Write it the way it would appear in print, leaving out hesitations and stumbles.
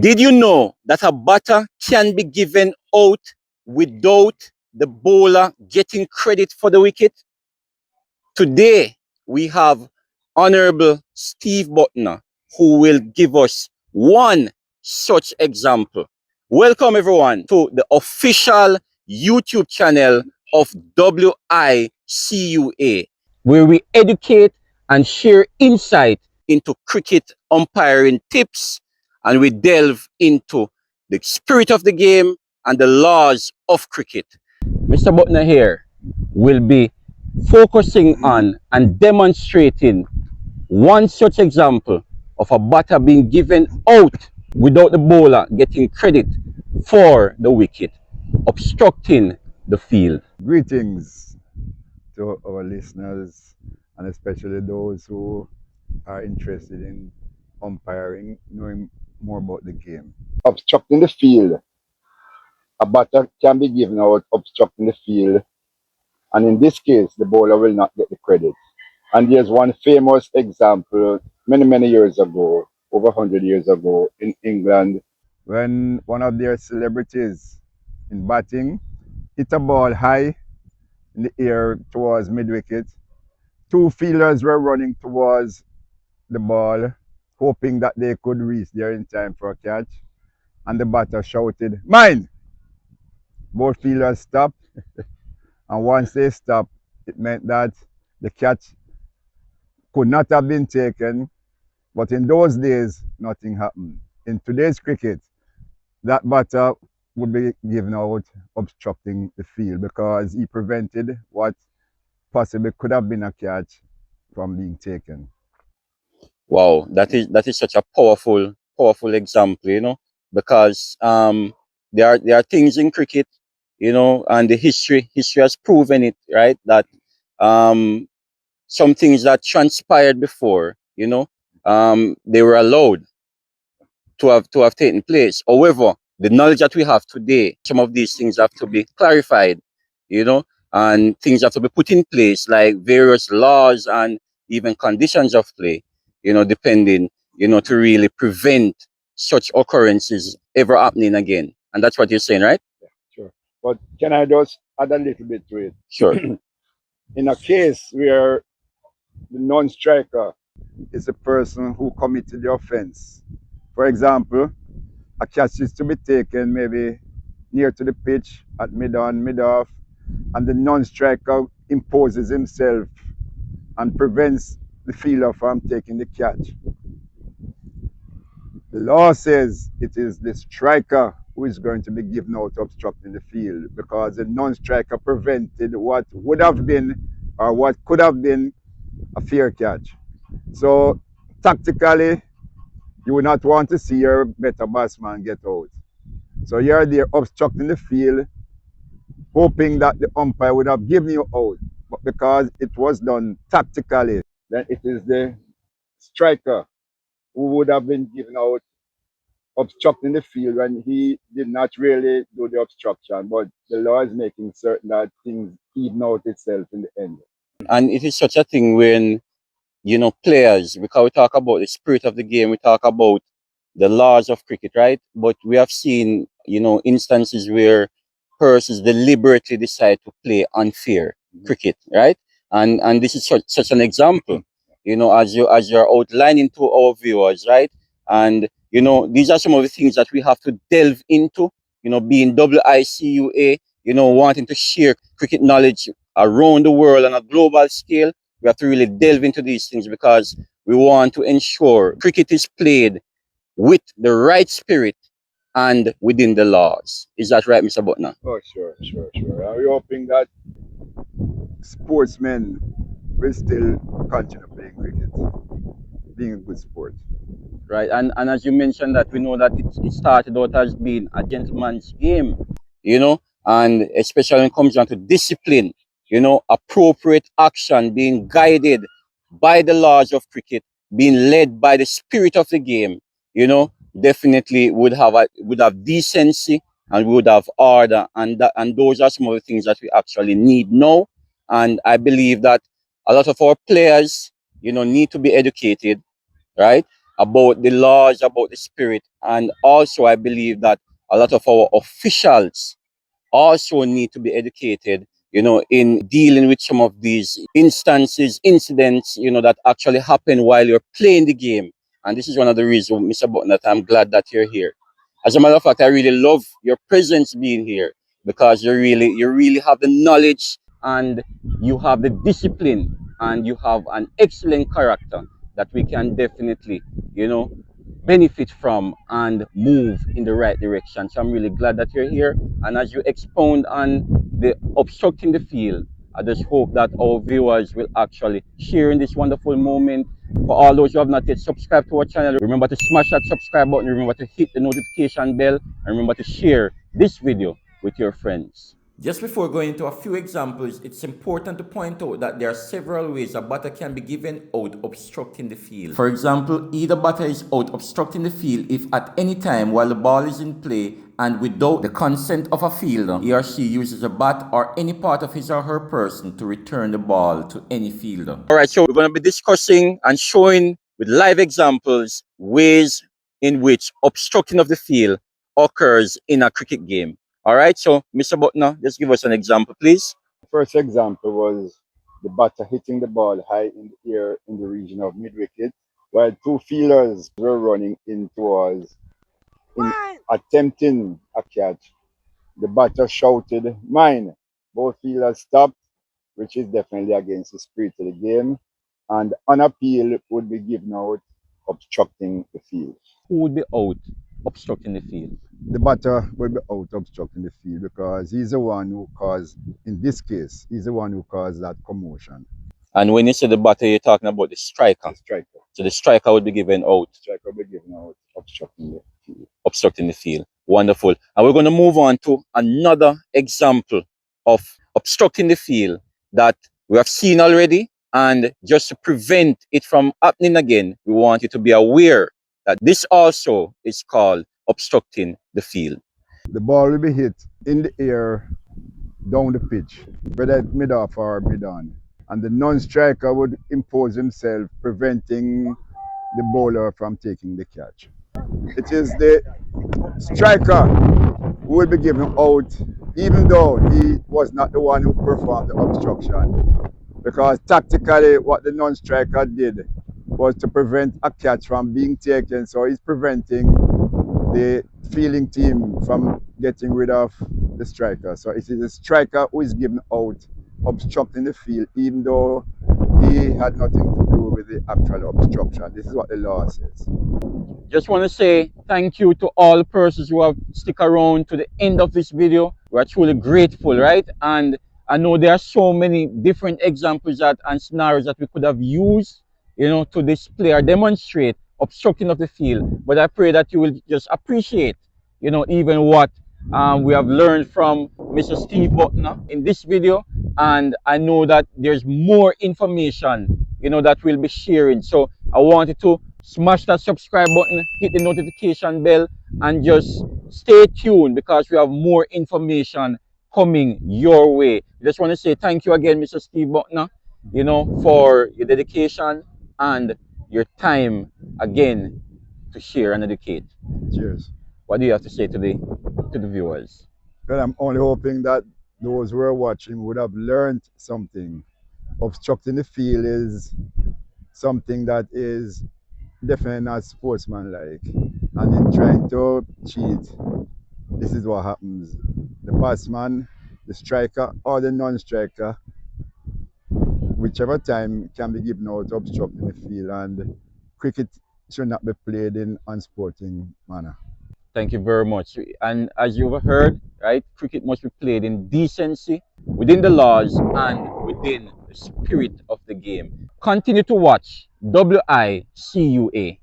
Did you know that a batter can be given out without the bowler getting credit for the wicket? Today, we have Honorable Steve Bucknor, who will give us one such example. Welcome, everyone, to the official YouTube channel of WICUA, where we educate and share insight into cricket umpiring tips, and we delve into the spirit of the game and the laws of cricket. Mr. Bucknor here will be focusing on and demonstrating one such example of a batter being given out without the bowler getting credit for the wicket, obstructing the field. Greetings to our listeners, and especially those who are interested in umpiring, knowing more about the game. Obstructing the field. A batter can be given out obstructing the field, and in this case, the bowler will not get the credit. And there's one famous example many years ago, over 100 years ago, in England, when one of their celebrities in batting hit a ball high in the air towards mid-wicket. Two fielders were running towards the ball, hoping that they could reach there in time for a catch. And the batter shouted, "Mine!" Both fielders stopped. And once they stopped, it meant that the catch could not have been taken. But in those days, nothing happened. In today's cricket, that batter would be given out obstructing the field because he prevented what possibly could have been a catch from being taken. Wow, that is such a powerful example, because there are things in cricket, and the history has proven it, right? That um some things that transpired before, they were allowed to have taken place. However, the knowledge that we have today, some of these things have to be clarified, you know, and things have to be put in place, like various laws and even conditions of play, depending, to really prevent such occurrences ever happening again. And that's what you're saying, right? Yeah, sure. But can I just add a little bit to it? Sure. In a case where the non-striker is a person who committed the offense, for example, a catch is to be taken maybe near to the pitch at mid-on, mid-off, and the non-striker imposes himself and prevents the fielder from taking the catch. The law says it is the striker who is going to be given out obstructing the field because the non-striker prevented what would have been or what could have been a fair catch. So tactically, you would not want to see your better batsman get out. So you're there obstructing the field, hoping that the umpire would have given you out. But because it was done tactically, then it is the striker who would have been given out obstructing the field when he did not really do the obstruction. But the law is making certain that things even out itself in the end. And it is such a thing when, players, because we talk about the spirit of the game, we talk about the laws of cricket, right? But we have seen, instances where persons deliberately decide to play unfair cricket, right? And this is such an example, as you're outlining to our viewers, right? And these are some of the things that we have to delve into, being WICUA, wanting to share cricket knowledge around the world on a global scale. We have to really delve into these things because we want to ensure cricket is played with the right spirit and within the laws. Is that right, Mr. Bucknor? Oh, sure. Are we hoping that sportsmen will still continue playing cricket, being a good sport? Right, and as you mentioned that we know that it started out as being a gentleman's game, and especially when it comes down to discipline, appropriate action, being guided by the laws of cricket, being led by the spirit of the game, definitely would have decency and would have order, and those are some of the things that we actually need now. And I believe that a lot of our players, need to be educated, right? about the laws, about the spirit. And also, I believe that a lot of our officials also need to be educated, in dealing with some of these instances, incidents, that actually happen while you're playing the game. And this is one of the reasons, Mr. Button, that I'm glad that you're here. As a matter of fact, I really love your presence being here because you really have the knowledge and you have the discipline and you have an excellent character that we can definitely, benefit from and move in the right direction. So I'm really glad that you're here. And as you expound on the obstructing the field, I just hope that our viewers will actually share in this wonderful moment. For all those who have not yet subscribed to our channel, remember to smash that subscribe button, remember to hit the notification bell, and remember to share this video with your friends. Just before going into a few examples, it's important to point out that there are several ways a batter can be given out obstructing the field. For example, either batter is out obstructing the field if at any time while the ball is in play and without the consent of a fielder, he or she uses a bat or any part of his or her person to return the ball to any fielder. All right, so we're going to be discussing and showing with live examples ways in which obstructing of the field occurs in a cricket game. All right, so Mr. Bucknor, just give us an example, please. The first example was the batter hitting the ball high in the air in the region of mid-wicket, while two fielders were running in towards attempting a catch. The batter shouted, "Mine!" Both fielders stopped, which is definitely against the spirit of the game, and on appeal would be given out obstructing the field. Who would be out obstructing the field? The batter will be out obstructing the field because he's the one who caused, in this case, he's the one who caused that commotion. And when you say the batter, you're talking about the striker. The striker. So the striker would be given out. The striker will be given out obstructing the field. Obstructing the field. Wonderful. And we're going to move on to another example of obstructing the field that we have seen already. And just to prevent it from happening again, we want you to be aware that this also is called obstructing the field. The ball will be hit in the air down the pitch, whether mid-off or mid-on. And the non-striker would impose himself, preventing the bowler from taking the catch. It is the striker who will be given out, even though he was not the one who performed the obstruction. Because tactically, what the non-striker did was to prevent a catch from being taken. So he's preventing the fielding team from getting rid of the striker. So it is the striker who is given out obstructing the field, even though he had nothing to do with the actual obstruction. This is what the law says. Just want to say thank you to all persons who have stick around to the end of this video. We are truly grateful, right? And I know there are so many different examples and scenarios that we could have used, to display or demonstrate obstructing of the field. But I pray that you will just appreciate, even what we have learned from Mr. Steve Bucknor in this video. And I know that there's more information, that we'll be sharing. So I wanted to smash that subscribe button, hit the notification bell, and just stay tuned because we have more information coming your way. Just want to say thank you again, Mr. Steve Bucknor, for your dedication and your time again to share and educate. Cheers. What do you have to say today to the viewers? Well, I'm only hoping that those who are watching would have learned something. Obstructing the field is something that is definitely not sportsmanlike. And in trying to cheat, this is what happens. The batsman, the striker, or the non-striker, whichever time, can be given out obstructing the field, and cricket should not be played in unsporting manner. Thank you very much. And as you've heard, right, cricket must be played in decency, within the laws, and within the spirit of the game. Continue to watch WICUA.